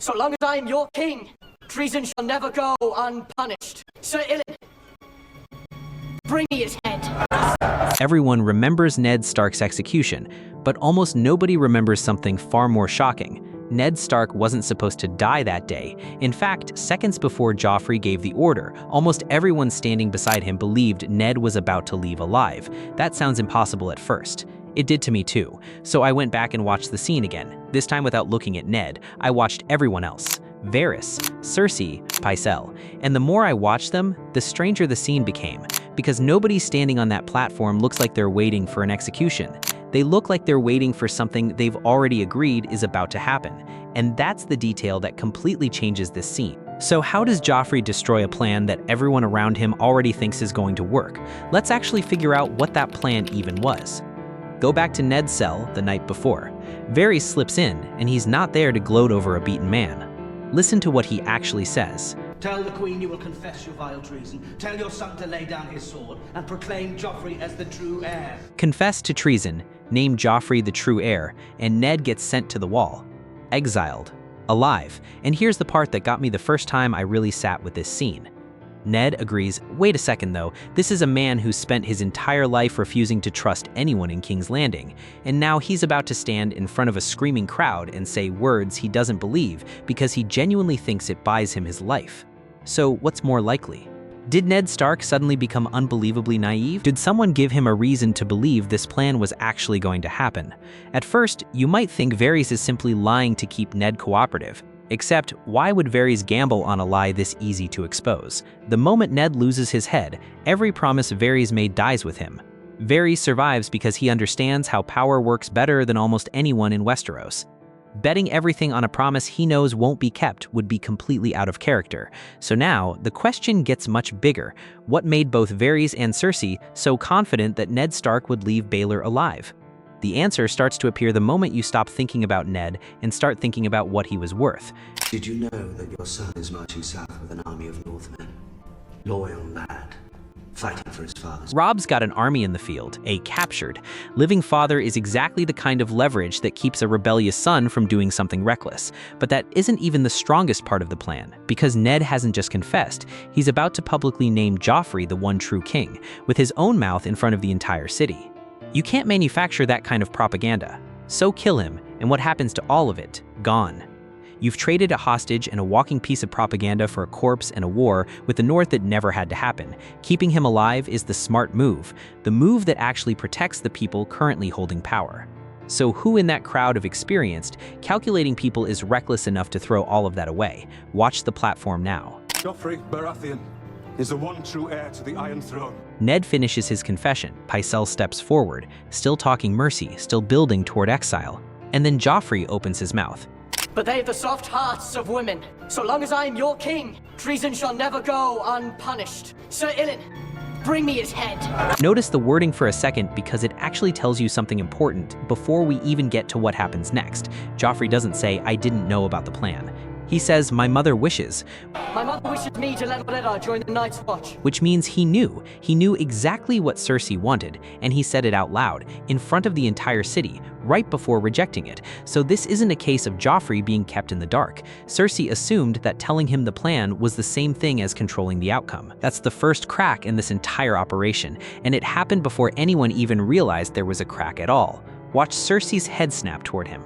So long as I am your king, treason shall never go unpunished. Ser Ilyn, bring me his head. Everyone remembers Ned Stark's execution, but almost nobody remembers something far more shocking. Ned Stark wasn't supposed to die that day. In fact, seconds before Joffrey gave the order, almost everyone standing beside him believed Ned was about to leave alive. That sounds impossible at first. It did to me too, so I went back and watched the scene again. This time without looking at Ned, I watched everyone else. Varys, Cersei, Pycelle. And the more I watched them, the stranger the scene became, because nobody standing on that platform looks like they're waiting for an execution. They look like they're waiting for something they've already agreed is about to happen. And that's the detail that completely changes this scene. So how does Joffrey destroy a plan that everyone around him already thinks is going to work? Let's actually figure out what that plan even was. Go back to Ned's cell the night before. Varys slips in, and he's not there to gloat over a beaten man. Listen to what he actually says. Tell the Queen you will confess your vile treason. Tell your son to lay down his sword and proclaim Joffrey as the true heir. Confess to treason, name Joffrey the true heir, and Ned gets sent to the wall. Exiled. Alive. And here's the part that got me the first time I really sat with this scene. Ned agrees, wait a second though, this is a man who spent his entire life refusing to trust anyone in King's Landing, and now he's about to stand in front of a screaming crowd and say words he doesn't believe because he genuinely thinks it buys him his life. So what's more likely? Did Ned Stark suddenly become unbelievably naive? Did someone give him a reason to believe this plan was actually going to happen? At first, you might think Varys is simply lying to keep Ned cooperative. Except, why would Varys gamble on a lie this easy to expose? The moment Ned loses his head, every promise Varys made dies with him. Varys survives because he understands how power works better than almost anyone in Westeros. Betting everything on a promise he knows won't be kept would be completely out of character. So now, the question gets much bigger. What made both Varys and Cersei so confident that Ned Stark would leave Baelor alive? The answer starts to appear the moment you stop thinking about Ned and start thinking about what he was worth. Did you know that your son is marching south with an army of Northmen? Loyal lad, fighting for his father's... Robb's got an army in the field, a captured. Living father is exactly the kind of leverage that keeps a rebellious son from doing something reckless. But that isn't even the strongest part of the plan, because Ned hasn't just confessed. He's about to publicly name Joffrey the one true king, with his own mouth in front of the entire city. You can't manufacture that kind of propaganda. So kill him, and what happens to all of it? Gone. You've traded a hostage and a walking piece of propaganda for a corpse and a war with the North that never had to happen. Keeping him alive is the smart move, the move that actually protects the people currently holding power. So who in that crowd of experienced, calculating people is reckless enough to throw all of that away? Watch the platform now. Joffrey Baratheon is the one true heir to the Iron Throne. Ned finishes his confession. Pycelle steps forward, still talking mercy, still building toward exile. And then Joffrey opens his mouth. But they have the soft hearts of women. So long as I am your king, treason shall never go unpunished. Ser Ilyn, bring me his head. Notice the wording for a second because it actually tells you something important before we even get to what happens next. Joffrey doesn't say, I didn't know about the plan. He says, my mother wishes. My mother wishes me to let Olenna join the Night's Watch. Which means he knew. He knew exactly what Cersei wanted, and he said it out loud, in front of the entire city, right before rejecting it. So this isn't a case of Joffrey being kept in the dark. Cersei assumed that telling him the plan was the same thing as controlling the outcome. That's the first crack in this entire operation, and it happened before anyone even realized there was a crack at all. Watch Cersei's head snap toward him.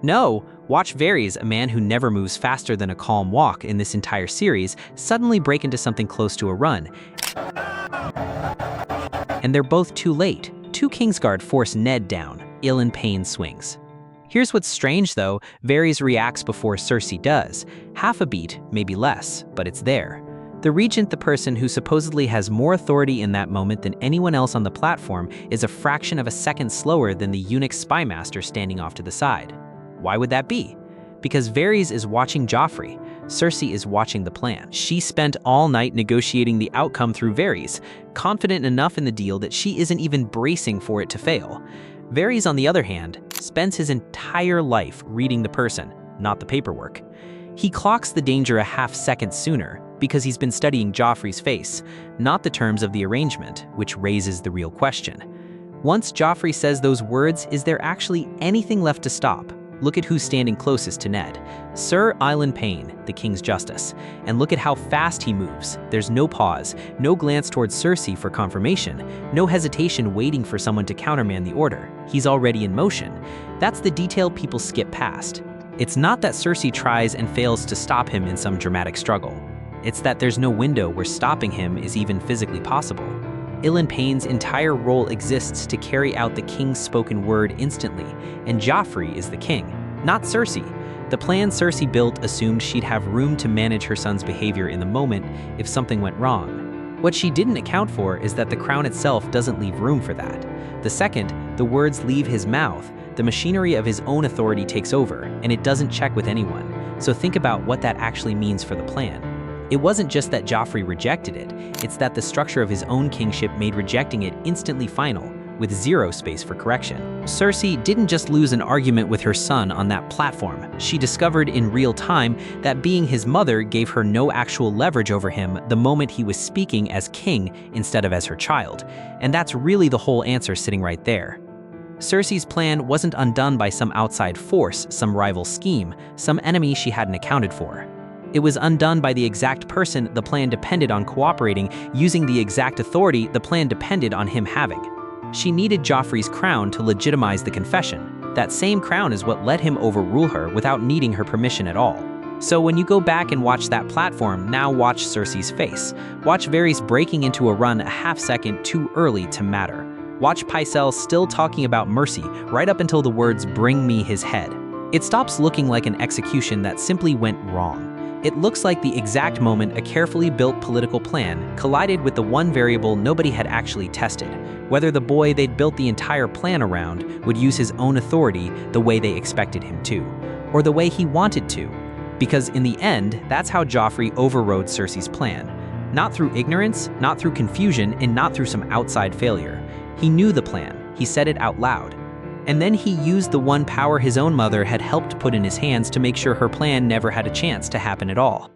No, watch Varys, a man who never moves faster than a calm walk in this entire series, suddenly break into something close to a run. And they're both too late. Two Kingsguard force Ned down. Ilyn Payne swings. Here's what's strange though, Varys reacts before Cersei does. Half a beat, maybe less, but it's there. The regent, the person who supposedly has more authority in that moment than anyone else on the platform, is a fraction of a second slower than the eunuch spymaster standing off to the side. Why would that be? Because Varys is watching Joffrey. Cersei is watching the plan. She spent all night negotiating the outcome through Varys, confident enough in the deal that she isn't even bracing for it to fail. Varys, on the other hand, spends his entire life reading the person, not the paperwork. He clocks the danger a half-second sooner because he's been studying Joffrey's face, not the terms of the arrangement, which raises the real question. Once Joffrey says those words, is there actually anything left to stop? Look at who's standing closest to Ned. Ser Ilyn Payne, the King's Justice. And look at how fast he moves. There's no pause, no glance towards Cersei for confirmation, no hesitation waiting for someone to countermand the order. He's already in motion. That's the detail people skip past. It's not that Cersei tries and fails to stop him in some dramatic struggle. It's that there's no window where stopping him is even physically possible. Ilyn Payne's entire role exists to carry out the king's spoken word instantly, and Joffrey is the king, not Cersei. The plan Cersei built assumed she'd have room to manage her son's behavior in the moment if something went wrong. What she didn't account for is that the crown itself doesn't leave room for that. The second the words leave his mouth, the machinery of his own authority takes over, and it doesn't check with anyone. So think about what that actually means for the plan. It wasn't just that Joffrey rejected it, it's that the structure of his own kingship made rejecting it instantly final, with zero space for correction. Cersei didn't just lose an argument with her son on that platform. She discovered in real time that being his mother gave her no actual leverage over him the moment he was speaking as king instead of as her child. And that's really the whole answer sitting right there. Cersei's plan wasn't undone by some outside force, some rival scheme, some enemy she hadn't accounted for. It was undone by the exact person the plan depended on cooperating, using the exact authority the plan depended on him having. She needed Joffrey's crown to legitimize the confession. That same crown is what let him overrule her without needing her permission at all. So when you go back and watch that platform, now watch Cersei's face. Watch Varys breaking into a run a half-second too early to matter. Watch Pycelle still talking about mercy right up until the words "bring me his head." It stops looking like an execution that simply went wrong. It looks like the exact moment a carefully built political plan collided with the one variable nobody had actually tested, whether the boy they'd built the entire plan around would use his own authority the way they expected him to, or the way he wanted to. Because in the end, that's how Joffrey overrode Cersei's plan. Not through ignorance, not through confusion, and not through some outside failure. He knew the plan, he said it out loud. And then he used the one power his own mother had helped put in his hands to make sure her plan never had a chance to happen at all.